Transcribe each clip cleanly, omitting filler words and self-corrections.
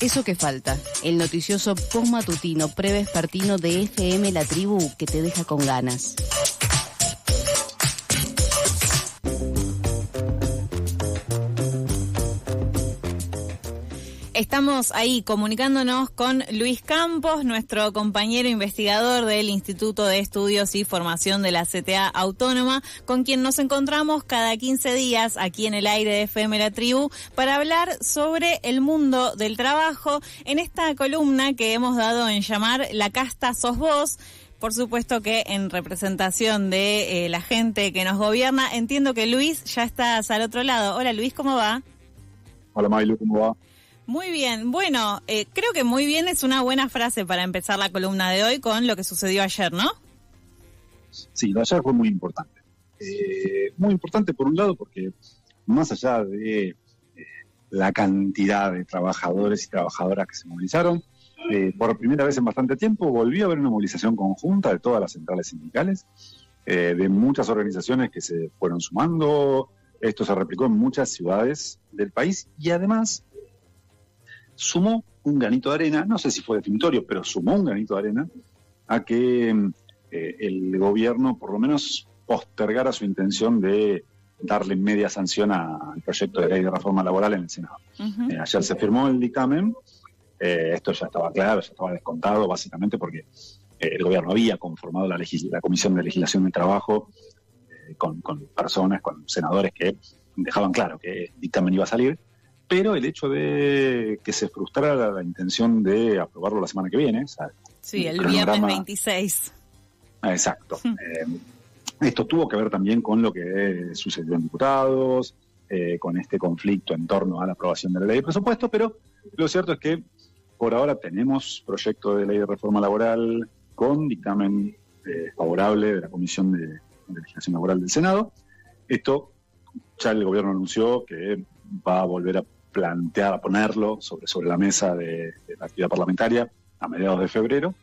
Eso que falta, el noticioso postmatutino prevespertino de FM La Tribu que te deja con ganas. Estamos ahí comunicándonos con Luis Campos, nuestro compañero investigador del Instituto de Estudios y Formación de la CTA Autónoma, con quien nos encontramos cada 15 días aquí en el aire de FM La Tribu para hablar sobre el mundo del trabajo en esta columna que hemos dado en llamar La Casta Sos Vos. Por supuesto que en representación de la gente que nos gobierna. Entiendo que Luis ya estás al otro lado. Hola Luis, ¿cómo va? Hola Maylu, ¿cómo va? Muy bien, bueno, creo que muy bien es una buena frase para empezar la columna de hoy con lo que sucedió ayer, ¿no? Sí, lo de ayer fue muy importante. Muy importante por un lado porque más allá de la cantidad de trabajadores y trabajadoras que se movilizaron, por primera vez en bastante tiempo volvió a haber una movilización conjunta de todas las centrales sindicales, de muchas organizaciones que se fueron sumando. Esto se replicó en muchas ciudades del país y además sumó un granito de arena, no sé si fue definitorio, pero sumó un granito de arena a que el gobierno por lo menos postergara su intención de darle media sanción al proyecto de ley de reforma laboral en el Senado. Uh-huh. Ayer se firmó el dictamen, esto ya estaba claro, ya estaba descontado básicamente porque el gobierno había conformado la Comisión de Legislación del Trabajo con personas, con senadores que dejaban claro que el dictamen iba a salir. Pero el hecho de que se frustrara la intención de aprobarlo la semana que viene... Sí, el viernes 26. Exacto. Esto tuvo que ver también con lo que sucedió en diputados, con este conflicto en torno a la aprobación de la ley de presupuesto, pero lo cierto es que por ahora tenemos proyecto de ley de reforma laboral con dictamen favorable de la Comisión de Legislación Laboral del Senado. Esto ya el gobierno anunció que va a volver a plantear, a ponerlo sobre la mesa de la actividad parlamentaria a mediados de febrero,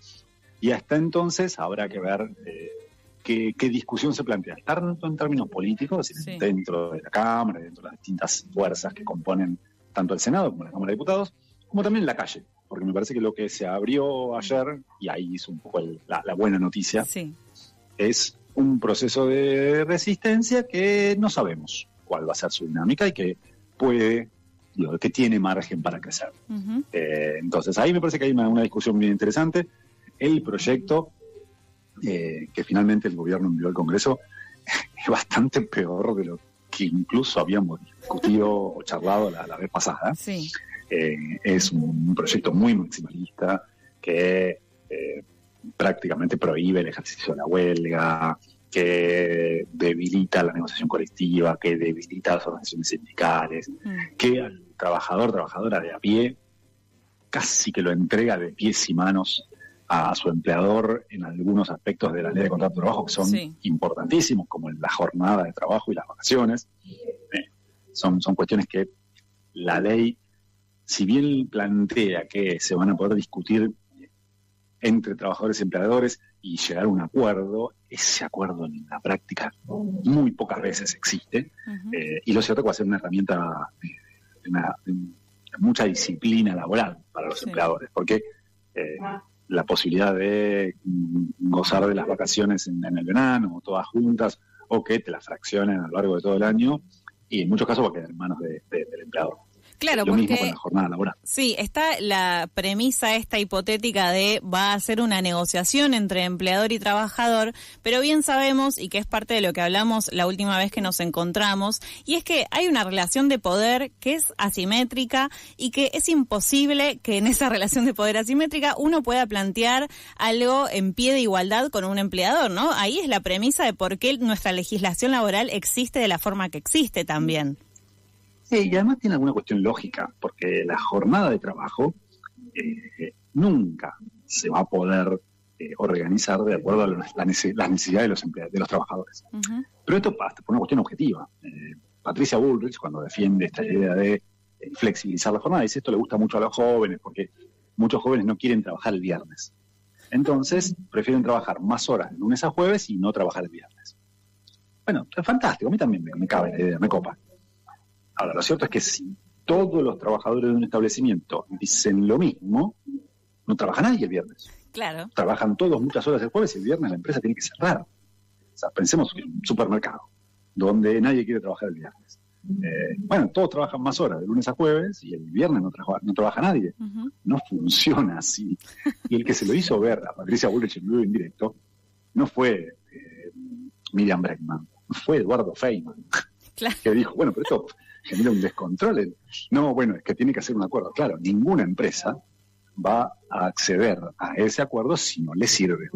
y hasta entonces habrá que ver qué discusión se plantea, tanto en términos políticos, es decir, sí, dentro de la Cámara, dentro de las distintas fuerzas que componen tanto el Senado como la Cámara de Diputados, como también en la calle, porque me parece que lo que se abrió ayer, y ahí es un poco la buena noticia, sí, es un proceso de resistencia que no sabemos cuál va a ser su dinámica y que que tiene margen para crecer. Uh-huh. Entonces ahí me parece que hay una discusión bien interesante. El proyecto que finalmente el gobierno envió al Congreso es bastante peor de lo que incluso habíamos discutido o charlado la vez pasada. Sí. Es un proyecto muy maximalista que prácticamente prohíbe el ejercicio de la huelga, que debilita la negociación colectiva, que debilita las organizaciones sindicales, que al trabajadora de a pie casi que lo entrega de pies y manos a su empleador en algunos aspectos de la ley de contrato de trabajo que son importantísimos, como la jornada de trabajo y las vacaciones. Son cuestiones que la ley, si bien plantea que se van a poder discutir entre trabajadores y empleadores y llegar a un acuerdo, ese acuerdo en la práctica muy pocas veces existe. Uh-huh. Y lo cierto es que va a ser una herramienta de mucha disciplina laboral para los empleadores, porque la posibilidad de gozar de las vacaciones en el verano, todas juntas, o que te las fraccionen a lo largo de todo el año, y en muchos casos va a quedar en manos del empleador. Claro, lo porque mismo con la jornada laboral. Sí, está la premisa esta hipotética de va a ser una negociación entre empleador y trabajador, pero bien sabemos, y que es parte de lo que hablamos la última vez que nos encontramos, y es que hay una relación de poder que es asimétrica y que es imposible que en esa relación de poder asimétrica uno pueda plantear algo en pie de igualdad con un empleador, ¿no? Ahí es la premisa de por qué nuestra legislación laboral existe de la forma que existe también. Sí, y además tiene alguna cuestión lógica, porque la jornada de trabajo nunca se va a poder organizar de acuerdo a las necesidades de los trabajadores. Uh-huh. Pero esto pasa por una cuestión objetiva. Patricia Bullrich, cuando defiende esta idea de flexibilizar la jornada, dice esto le gusta mucho a los jóvenes, porque muchos jóvenes no quieren trabajar el viernes. Entonces, prefieren trabajar más horas de lunes a jueves y no trabajar el viernes. Bueno, es fantástico, a mí también me cabe la idea, me copa. Ahora, lo cierto es que si todos los trabajadores de un establecimiento dicen lo mismo, no trabaja nadie el viernes. Claro. Trabajan todos muchas horas el jueves y el viernes la empresa tiene que cerrar. O sea, pensemos en un supermercado, donde nadie quiere trabajar el viernes. Bueno, todos trabajan más horas, de lunes a jueves, y el viernes no trabaja nadie. Uh-huh. No funciona así. Y el que se lo hizo ver a Patricia Bullrich en vivo en directo no fue Miriam Bregman, fue Eduardo Feynman, claro, que dijo, bueno, pero esto genera un descontrol. No, bueno, es que tiene que hacer un acuerdo. Claro, ninguna empresa va a acceder a ese acuerdo si no le sirve.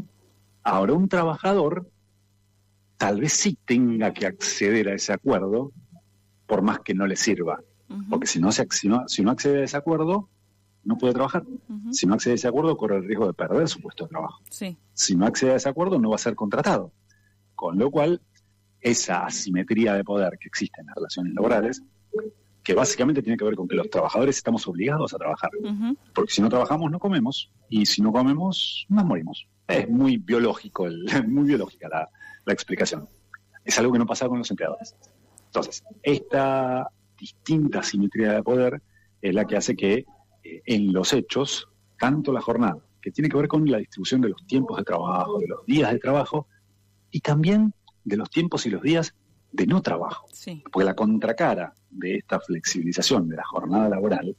Ahora, un trabajador tal vez sí tenga que acceder a ese acuerdo por más que no le sirva. Uh-huh. Porque si no accede a ese acuerdo, no puede trabajar. Uh-huh. Si no accede a ese acuerdo, corre el riesgo de perder su puesto de trabajo. Sí. Si no accede a ese acuerdo, no va a ser contratado. Con lo cual, esa asimetría de poder que existe en las relaciones laborales, que básicamente tiene que ver con que los trabajadores estamos obligados a trabajar. Uh-huh. Porque si no trabajamos, no comemos. Y si no comemos, nos morimos. Es muy biológica la explicación. Es algo que no pasa con los empleadores. Entonces, esta distinta asimetría de poder es la que hace que en los hechos, tanto la jornada, que tiene que ver con la distribución de los tiempos de trabajo, de los días de trabajo, y también de los tiempos y los días de no trabajo. Sí. Porque la contracara de esta flexibilización de la jornada laboral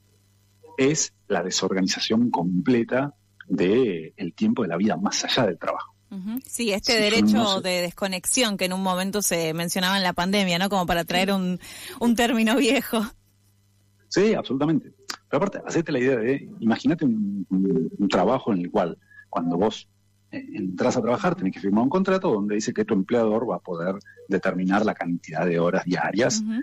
es la desorganización completa del tiempo de la vida más allá del trabajo. Uh-huh. Sí, derecho de desconexión que en un momento se mencionaba en la pandemia, ¿no? Como para traer un término viejo. Sí, absolutamente. Pero aparte, hacete la idea de, imagínate un trabajo en el cual cuando vos entras a trabajar tenés que firmar un contrato donde dice que tu empleador va a poder determinar la cantidad de horas diarias, uh-huh,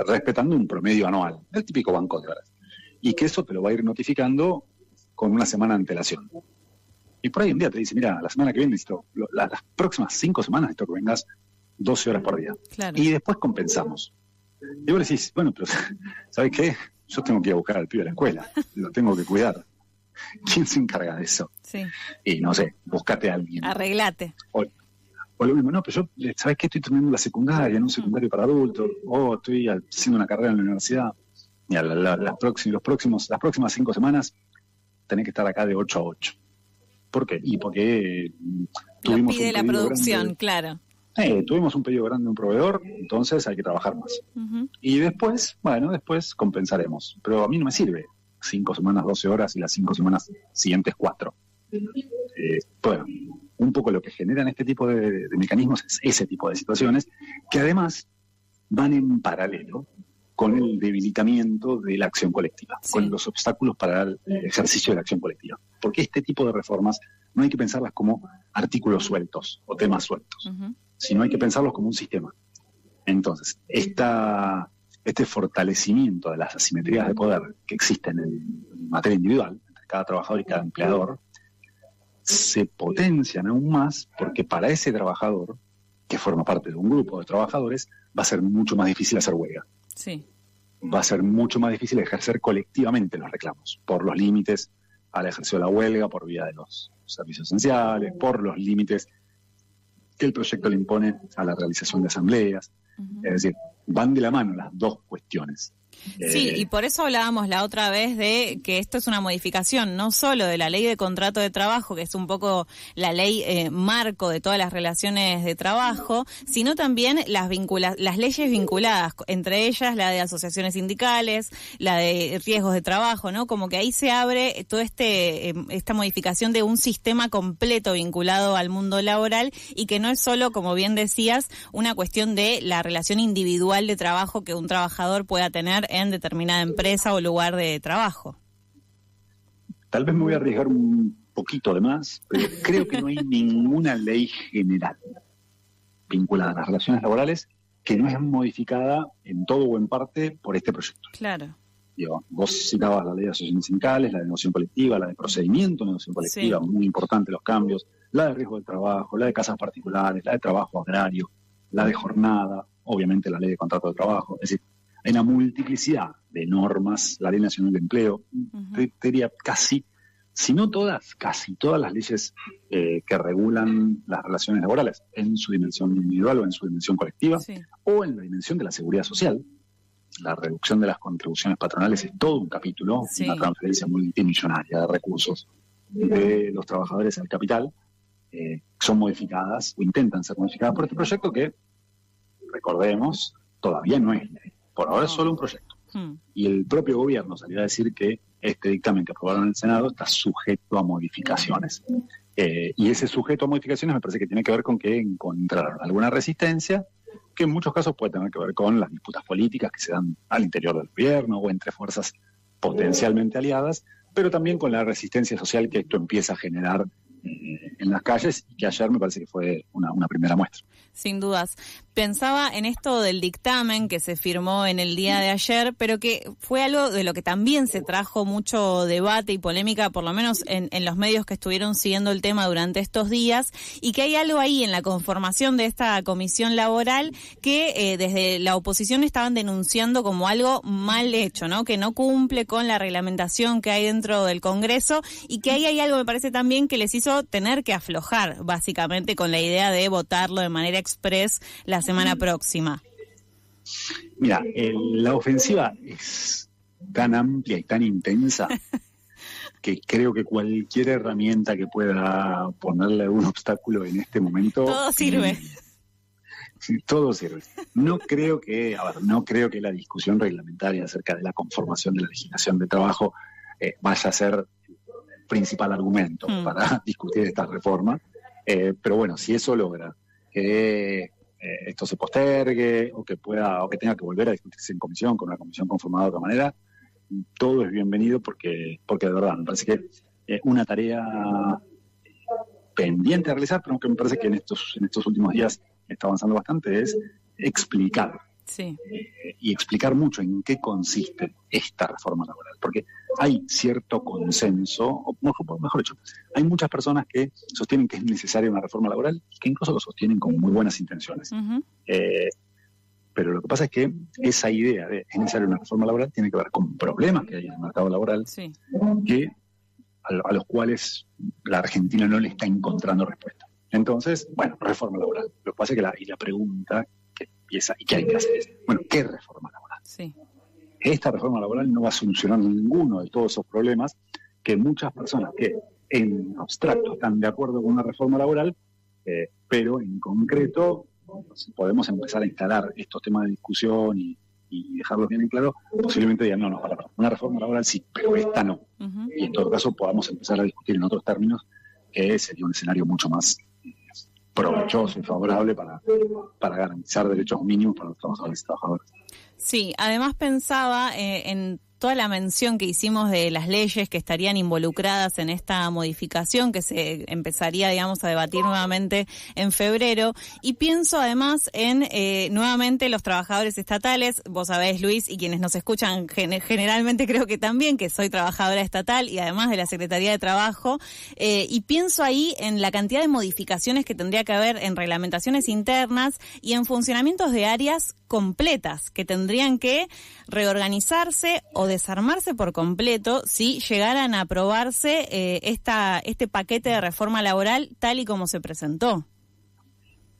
respetando un promedio anual, el típico banco de horas. Y que eso te lo va a ir notificando con una semana de antelación. Y por ahí un día te dice, mira, la semana que viene necesito, las próximas 5 semanas necesito que vengas 12 horas por día. Claro. Y después compensamos. Y vos le decís, bueno, pero ¿sabes qué? Yo tengo que ir a buscar al pibe a la escuela, lo tengo que cuidar. ¿Quién se encarga de eso? Sí. Y no sé, buscate a alguien. Arreglate. O lo mismo, no, pero yo, ¿sabes qué? Estoy terminando la secundaria, en un secundario para adultos, o estoy haciendo una carrera en la universidad. Y las próximas 5 semanas tenés que estar acá de 8 a 8. ¿Por qué? Y porque tuvimos pide la producción, grande, claro. Tuvimos un pedido grande de un proveedor, entonces hay que trabajar más. Uh-huh. Y después compensaremos. Pero a mí no me sirve 5 semanas, 12 horas y las 5 semanas siguientes 4. Bueno, un poco lo que generan este tipo de mecanismos es ese tipo de situaciones que además van en paralelo con el debilitamiento de la acción colectiva, sí, con los obstáculos para el ejercicio de la acción colectiva. Porque este tipo de reformas no hay que pensarlas como artículos sueltos o temas sueltos, uh-huh, sino hay que pensarlos como un sistema. Entonces, este fortalecimiento de las asimetrías de poder que existen en materia individual, entre cada trabajador y cada empleador, se potencian aún más porque para ese trabajador, que forma parte de un grupo de trabajadores, va a ser mucho más difícil hacer huelga. Sí. Va a ser mucho más difícil ejercer colectivamente los reclamos, por los límites al ejercicio de la huelga, por vía de los servicios esenciales, por los límites que el proyecto le impone a la realización de asambleas. Uh-huh. Es decir, van de la mano las dos cuestiones. Sí, y por eso hablábamos la otra vez de que esto es una modificación no solo de la ley de contrato de trabajo, que es un poco la ley marco de todas las relaciones de trabajo, sino también las leyes vinculadas, entre ellas la de asociaciones sindicales, la de riesgos de trabajo, ¿no? Como que ahí se abre toda esta modificación de un sistema completo vinculado al mundo laboral y que no es solo, como bien decías, una cuestión de la relación individual de trabajo que un trabajador pueda tener en determinada empresa o lugar de trabajo. Tal vez me voy a arriesgar un poquito de más, pero creo que no hay ninguna ley general vinculada a las relaciones laborales que no es modificada en todo o en parte por este proyecto. Claro. Digo, vos citabas la ley de asociaciones sindicales, la de negociación colectiva, la de procedimiento de negociación colectiva, sí, muy importante los cambios, la de riesgo del trabajo, la de casas particulares, la de trabajo agrario, la de jornada, obviamente la ley de contrato de trabajo. Es decir, hay una multiplicidad de normas, la Ley Nacional de Empleo, uh-huh, te diría casi, si no todas, casi todas las leyes que regulan las relaciones laborales en su dimensión individual o en su dimensión colectiva, sí, o en la dimensión de la seguridad social, la reducción de las contribuciones patronales es todo un capítulo, sí, una transferencia multimillonaria de recursos de los trabajadores al capital, son modificadas o intentan ser modificadas por este proyecto que, recordemos, todavía no es ley. Por ahora es solo un proyecto. Y el propio gobierno salió a decir que este dictamen que aprobaron en el Senado está sujeto a modificaciones. Y ese sujeto a modificaciones me parece que tiene que ver con que encontraron alguna resistencia, que en muchos casos puede tener que ver con las disputas políticas que se dan al interior del gobierno o entre fuerzas potencialmente aliadas, pero también con la resistencia social que esto empieza a generar en las calles, y que ayer me parece que fue una primera muestra. Sin dudas. Pensaba en esto del dictamen que se firmó en el día de ayer, pero que fue algo de lo que también se trajo mucho debate y polémica, por lo menos en los medios que estuvieron siguiendo el tema durante estos días, y que hay algo ahí en la conformación de esta comisión laboral que desde la oposición estaban denunciando como algo mal hecho, ¿no? Que no cumple con la reglamentación que hay dentro del Congreso, y que ahí hay algo, me parece también, que les hizo tener que aflojar, básicamente, con la idea de votarlo de manera express la semana próxima. Mira, la ofensiva es tan amplia y tan intensa que creo que cualquier herramienta que pueda ponerle un obstáculo en este momento... Todo sirve. Todo sirve. No creo que la discusión reglamentaria acerca de la conformación de la legislación de trabajo vaya a ser el principal argumento para discutir esta reforma. Pero bueno, si eso logra que esto se postergue o que tenga que volver a discutirse en comisión, con una comisión conformada de otra manera, todo es bienvenido porque de verdad me parece que una tarea pendiente a realizar, pero que me parece que en estos últimos días está avanzando bastante, es explicar. Sí. Y explicar mucho en qué consiste esta reforma laboral, porque hay cierto consenso, o mejor dicho, hay muchas personas que sostienen que es necesaria una reforma laboral, que incluso lo sostienen con muy buenas intenciones. Uh-huh. Pero lo que pasa es que esa idea de es necesaria una reforma laboral tiene que ver con problemas que hay en el mercado laboral, sí, que a los cuales la Argentina no le está encontrando respuesta. Entonces, bueno, reforma laboral. Lo que pasa es que la pregunta que empieza y que hay que hacer es, bueno, ¿qué reforma laboral? Sí. Esta reforma laboral no va a solucionar ninguno de todos esos problemas que muchas personas que en abstracto están de acuerdo con una reforma laboral, pero en concreto, si podemos empezar a instalar estos temas de discusión y dejarlos bien en claro, posiblemente digan, no, para una reforma laboral sí, pero esta no. Uh-huh. Y en todo caso podamos empezar a discutir en otros términos, que sería un escenario mucho más provechoso y favorable para garantizar derechos mínimos para los trabajadores y trabajadoras. Sí, además pensaba en toda la mención que hicimos de las leyes que estarían involucradas en esta modificación que se empezaría, digamos, a debatir nuevamente en febrero, y pienso además en nuevamente los trabajadores estatales. Vos sabés, Luis, y quienes nos escuchan generalmente creo que también, que soy trabajadora estatal y además de la Secretaría de Trabajo, y pienso ahí en la cantidad de modificaciones que tendría que haber en reglamentaciones internas y en funcionamientos de áreas completas que tendrían que reorganizarse o desarmarse por completo si llegaran a aprobarse este paquete de reforma laboral tal y como se presentó.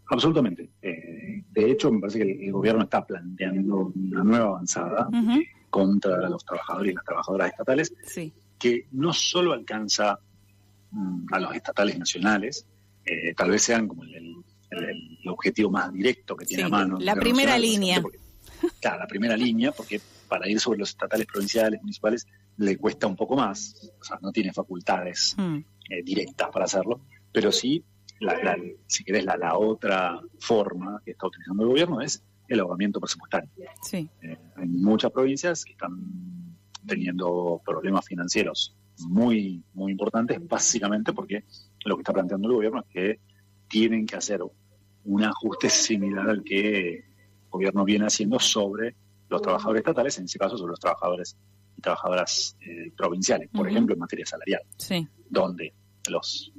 Absolutamente. De hecho, me parece que el gobierno está planteando una nueva avanzada uh-huh. Contra los trabajadores y las trabajadoras estatales, sí, que no solo alcanza a los estatales nacionales, tal vez sean como el objetivo más directo que tiene, sí, a mano. La primera línea. Claro, la primera línea, porque para ir sobre los estatales provinciales, municipales, le cuesta un poco más, o sea, no tiene facultades directas para hacerlo, pero sí, si querés, la otra forma que está utilizando el gobierno es el ahorramiento presupuestario. Sí. Hay muchas provincias que están teniendo problemas financieros muy, muy importantes, básicamente porque lo que está planteando el gobierno es que tienen que hacer un ajuste similar al que el gobierno viene haciendo sobre los trabajadores estatales, en ese caso sobre los trabajadores y trabajadoras provinciales, por uh-huh. ejemplo, en materia salarial, sí, donde los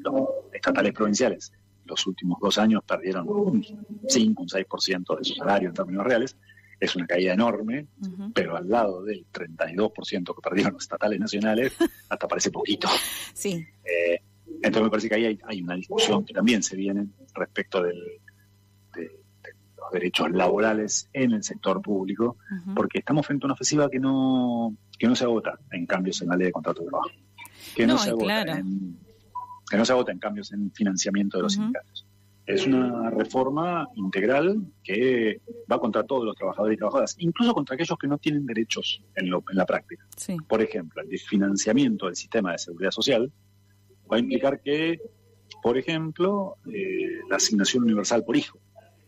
estatales provinciales los últimos 2 años perdieron un 5, un 6% de su salario en términos reales. Es una caída enorme, uh-huh. pero al lado del 32% que perdieron los estatales nacionales, hasta parece poquito. Sí. Entonces me parece que ahí hay una discusión que también se viene respecto de derechos laborales en el sector público, porque estamos frente a una ofensiva que no se agota en cambios en la ley de contrato de trabajo, que no se agota en cambios en financiamiento de los sindicatos. Es una reforma integral que va contra todos los trabajadores y trabajadoras, incluso contra aquellos que no tienen derechos en la práctica. Sí. Por ejemplo, el desfinanciamiento del sistema de seguridad social va a implicar que, por ejemplo, la asignación universal por hijo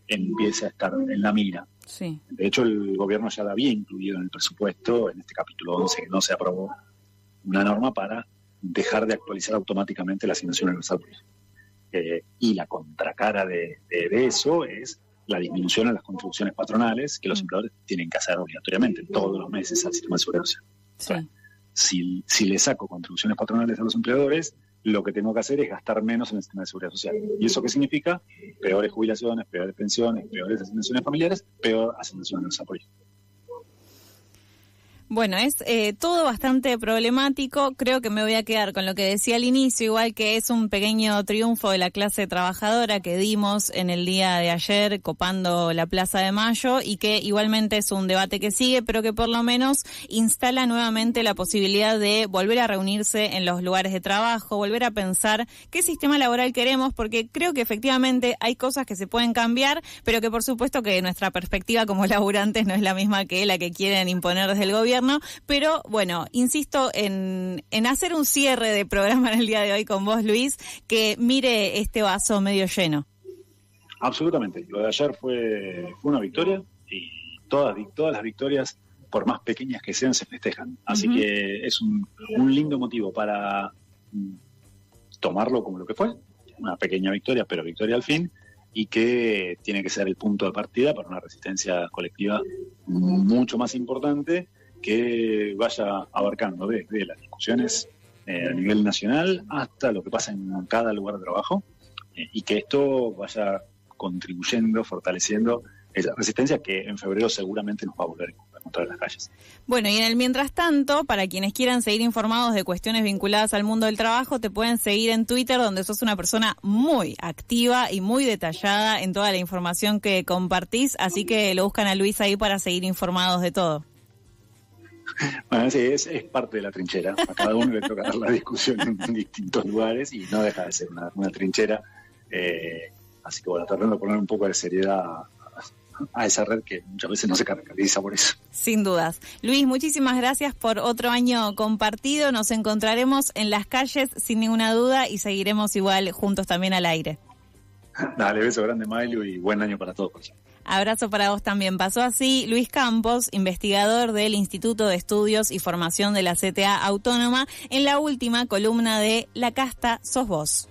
empiece a estar en la mira. Sí. De hecho, el gobierno ya la había incluido en el presupuesto, en este capítulo 11, que no se aprobó, una norma para dejar de actualizar automáticamente la asignación universal por hijo. Y la contracara de eso es la disminución en las contribuciones patronales que los empleadores tienen que hacer obligatoriamente todos los meses al sistema de seguridad social. Sí. O sea, si le saco contribuciones patronales a los empleadores, lo que tengo que hacer es gastar menos en el sistema de seguridad social. ¿Y eso qué significa? Peores jubilaciones, peores pensiones, peores asignaciones familiares, peor asignación universal por hijo. Bueno, es todo bastante problemático. Creo que me voy a quedar con lo que decía al inicio, igual que es un pequeño triunfo de la clase trabajadora que dimos en el día de ayer copando la Plaza de Mayo, y que igualmente es un debate que sigue, pero que por lo menos instala nuevamente la posibilidad de volver a reunirse en los lugares de trabajo, volver a pensar qué sistema laboral queremos, porque creo que efectivamente hay cosas que se pueden cambiar, pero que por supuesto que nuestra perspectiva como laburantes no es la misma que la que quieren imponer desde el gobierno. Pero bueno, insisto en hacer un cierre de programa en el día de hoy con vos, Luis, que mire este vaso medio lleno. Absolutamente. Lo de ayer fue una victoria, y todas las victorias, por más pequeñas que sean, se festejan. Así que es un lindo motivo para tomarlo como lo que fue, una pequeña victoria, pero victoria al fin, y que tiene que ser el punto de partida para una resistencia colectiva mucho más importante, que vaya abarcando desde las discusiones a nivel nacional hasta lo que pasa en cada lugar de trabajo, y que esto vaya contribuyendo, fortaleciendo esa resistencia que en febrero seguramente nos va a volver a encontrar en las calles. Bueno, y en el mientras tanto, para quienes quieran seguir informados de cuestiones vinculadas al mundo del trabajo, te pueden seguir en Twitter, donde sos una persona muy activa y muy detallada en toda la información que compartís, así que lo buscan a Luis ahí para seguir informados de todo. Bueno, sí, es parte de la trinchera. A cada uno le toca dar la discusión en distintos lugares y no deja de ser una trinchera. Así que bueno, tratando de poner un poco de seriedad a esa red que muchas veces no se caracteriza por eso. Sin dudas. Luis, muchísimas gracias por otro año compartido. Nos encontraremos en las calles sin ninguna duda y seguiremos igual juntos también al aire. Dale, beso grande, Mailu, y buen año para todos por allá. Abrazo para vos también. Pasó así Luis Campos, investigador del Instituto de Estudios y Formación de la CTA Autónoma, en la última columna de La Casta Sos Vos.